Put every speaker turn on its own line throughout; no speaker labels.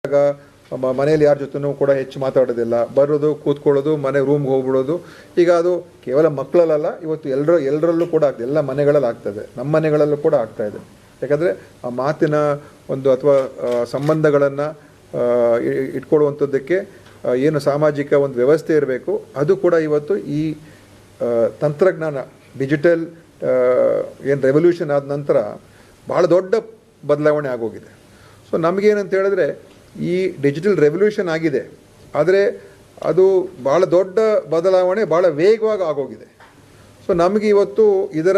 ಮನೆಯಲ್ಲಿ ಯಾರ ಜೊತೆನೂ ಕೂಡ ಹೆಚ್ಚು ಮಾತಾಡೋದಿಲ್ಲ, ಬರೋದು ಕೂತ್ಕೊಳ್ಳೋದು, ಮನೆ ರೂಮ್ಗೆ ಹೋಗ್ಬಿಡೋದು. ಈಗ ಅದು ಕೇವಲ ಮಕ್ಕಳಲ್ಲ, ಇವತ್ತು ಎಲ್ಲರಲ್ಲೂ ಕೂಡ ಆಗ್ತದೆ, ಎಲ್ಲ ಮನೆಗಳಲ್ಲಿ ಆಗ್ತದೆ, ನಮ್ಮ ಮನೆಗಳಲ್ಲೂ ಕೂಡ ಆಗ್ತಾಯಿದೆ. ಯಾಕಂದರೆ ಆ ಮಾತಿನ ಒಂದು ಅಥವಾ ಸಂಬಂಧಗಳನ್ನು ಇಟ್ಕೊಳ್ಳುವಂಥದ್ದಕ್ಕೆ ಏನು ಸಾಮಾಜಿಕ ಒಂದು ವ್ಯವಸ್ಥೆ ಇರಬೇಕು, ಅದು ಕೂಡ ಇವತ್ತು ಈ ತಂತ್ರಜ್ಞಾನ ಡಿಜಿಟಲ್ ಏನು ರೆವಲ್ಯೂಷನ್ ಆದ ನಂತರ ಭಾಳ ದೊಡ್ಡ ಬದಲಾವಣೆ ಆಗೋಗಿದೆ. ಸೊ ನಮಗೇನಂತ ಹೇಳಿದ್ರೆ ಈ ಡಿಜಿಟಲ್ ರೆವಲ್ಯೂಷನ್ ಆಗಿದೆ, ಆದರೆ ಅದು ಭಾಳ ದೊಡ್ಡ ಬದಲಾವಣೆ ಭಾಳ ವೇಗವಾಗಿ ಆಗೋಗಿದೆ. ಸೊ ನಮಗೆ ಇವತ್ತು ಇದರ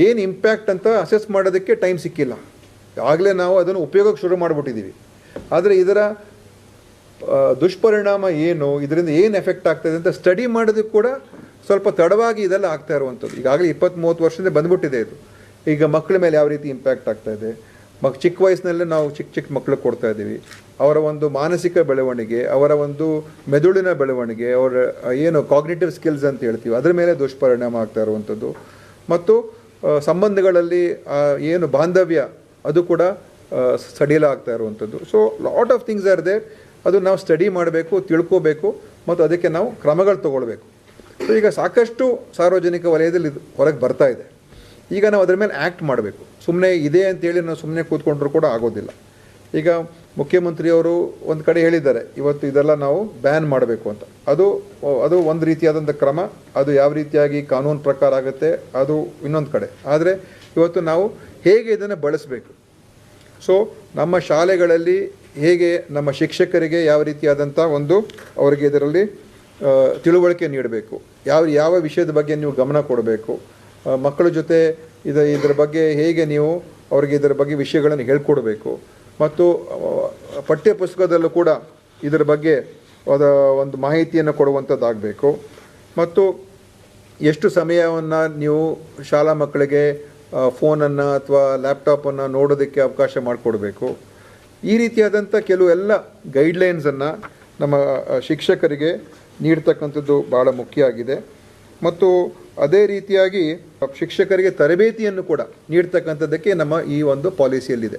ಏನು ಇಂಪ್ಯಾಕ್ಟ್ ಅಂತ ಅಸೆಸ್ ಮಾಡೋದಕ್ಕೆ ಟೈಮ್ ಸಿಕ್ಕಿಲ್ಲ. ಆಗಲೇ ನಾವು ಅದನ್ನು ಉಪಯೋಗಕ್ಕೆ ಶುರು ಮಾಡಿಬಿಟ್ಟಿದ್ದೀವಿ, ಆದರೆ ಇದರ ದುಷ್ಪರಿಣಾಮ ಏನು, ಇದರಿಂದ ಏನು ಎಫೆಕ್ಟ್ ಆಗ್ತಾಯಿದೆ ಅಂತ ಸ್ಟಡಿ ಮಾಡೋದಕ್ಕೆ ಕೂಡ ಸ್ವಲ್ಪ ತಡವಾಗಿ ಇದೆಲ್ಲ ಆಗ್ತಾ ಇರುವಂಥದ್ದು. ಈಗಾಗಲೇ 20-30 ವರ್ಷದಿಂದ ಬಂದ್ಬಿಟ್ಟಿದೆ ಇದು. ಈಗ ಮಕ್ಕಳ ಮೇಲೆ ಯಾವ ರೀತಿ ಇಂಪ್ಯಾಕ್ಟ್ ಆಗ್ತಾಯಿದೆ, ಚಿಕ್ಕ ವಯಸ್ಸಿನಲ್ಲೇ ನಾವು ಚಿಕ್ಕ ಮಕ್ಕಳಿಗೆ ಕೊಡ್ತಾ ಇದ್ದೀವಿ. ಅವರ ಒಂದು ಮಾನಸಿಕ ಬೆಳವಣಿಗೆ, ಅವರ ಒಂದು ಮೆದುಳಿನ ಬೆಳವಣಿಗೆ, ಅವರ ಏನು ಕಾಗ್ನಿಟಿವ್ ಸ್ಕಿಲ್ಸ್ ಅಂತ ಹೇಳ್ತೀವಿ, ಅದರ ಮೇಲೆ ದುಷ್ಪರಿಣಾಮ ಆಗ್ತಾ ಇರುವಂಥದ್ದು. ಮತ್ತು ಸಂಬಂಧಗಳಲ್ಲಿ ಏನು ಬಾಂಧವ್ಯ ಅದು ಕೂಡ ಸಡಿಲಾಗ್ತಾ ಇರುವಂಥದ್ದು. So lot of things are there. ಅದು ನಾವು ಸ್ಟಡಿ ಮಾಡಬೇಕು, ತಿಳ್ಕೋಬೇಕು, ಮತ್ತು ಅದಕ್ಕೆ ನಾವು ಕ್ರಮಗಳು ತೊಗೊಳ್ಬೇಕು. ಸೊ ಈಗ ಸಾಕಷ್ಟು ಸಾರ್ವಜನಿಕ ವಲಯದಲ್ಲಿ ಹೊರಗೆ ಬರ್ತಾ ಇದೆ. ಈಗ ನಾವು ಅದರ ಮೇಲೆ ಆ್ಯಕ್ಟ್ ಮಾಡಬೇಕು. ಸುಮ್ಮನೆ ಇದೆ ಅಂತೇಳಿ ನಾವು ಸುಮ್ಮನೆ ಕೂತ್ಕೊಂಡ್ರೂ ಕೂಡ ಆಗೋದಿಲ್ಲ. ಈಗ ಮುಖ್ಯಮಂತ್ರಿಯವರು ಒಂದು ಕಡೆ ಹೇಳಿದ್ದಾರೆ, ಇವತ್ತು ಇದೆಲ್ಲ ನಾವು ಬ್ಯಾನ್ ಮಾಡಬೇಕು ಅಂತ. ಅದು ಒಂದು ರೀತಿಯಾದಂಥ ಕ್ರಮ. ಅದು ಯಾವ ರೀತಿಯಾಗಿ ಕಾನೂನು ಪ್ರಕಾರ ಆಗುತ್ತೆ ಅದು ಇನ್ನೊಂದು ಕಡೆ. ಆದರೆ ಇವತ್ತು ನಾವು ಹೇಗೆ ಇದನ್ನು ಬಳಸಬೇಕು, ಸೊ ನಮ್ಮ ಶಾಲೆಗಳಲ್ಲಿ ಹೇಗೆ ನಮ್ಮ ಶಿಕ್ಷಕರಿಗೆ ಯಾವ ರೀತಿಯಾದಂಥ ಒಂದು ಅವರಿಗೆ ಇದರಲ್ಲಿ ತಿಳುವಳಿಕೆ ನೀಡಬೇಕು, ಯಾವ ವಿಷಯದ ಬಗ್ಗೆ ನೀವು ಗಮನ ಕೊಡಬೇಕು, ಮಕ್ಕಳ ಜೊತೆ ಇದರ ಬಗ್ಗೆ ಹೇಗೆ ನೀವು ಅವರಿಗೆ ಇದರ ಬಗ್ಗೆ ವಿಷಯಗಳನ್ನು ಹೇಳ್ಕೊಡ್ಬೇಕು, ಮತ್ತು ಪಠ್ಯ ಪುಸ್ತಕದಲ್ಲೂ ಕೂಡ ಇದರ ಬಗ್ಗೆ ಒಂದು ಮಾಹಿತಿಯನ್ನು ಕೊಡುವಂಥದ್ದಾಗಬೇಕು. ಮತ್ತು ಎಷ್ಟು ಸಮಯವನ್ನು ನೀವು ಶಾಲಾ ಮಕ್ಕಳಿಗೆ ಫೋನನ್ನು ಅಥವಾ ಲ್ಯಾಪ್ಟಾಪನ್ನು ನೋಡೋದಕ್ಕೆ ಅವಕಾಶ ಮಾಡಿಕೊಡ್ಬೇಕು. ಈ ರೀತಿಯಾದಂಥ ಕೆಲವೆಲ್ಲ ಗೈಡ್ಲೈನ್ಸನ್ನು ನಮ್ಮ ಶಿಕ್ಷಕರಿಗೆ ನೀಡ್ತಕ್ಕಂಥದ್ದು ಭಾಳ ಮುಖ್ಯ ಆಗಿದೆ. ಮತ್ತು ಅದೇ ರೀತಿಯಾಗಿ ಶಿಕ್ಷಕರಿಗೆ ತರಬೇತಿಯನ್ನು ಕೂಡ ನೀಡ್ತಕ್ಕಂಥದ್ದಕ್ಕೆ ನಮ್ಮ ಈ ಒಂದು ಪಾಲಿಸಿಯಲ್ಲಿದೆ.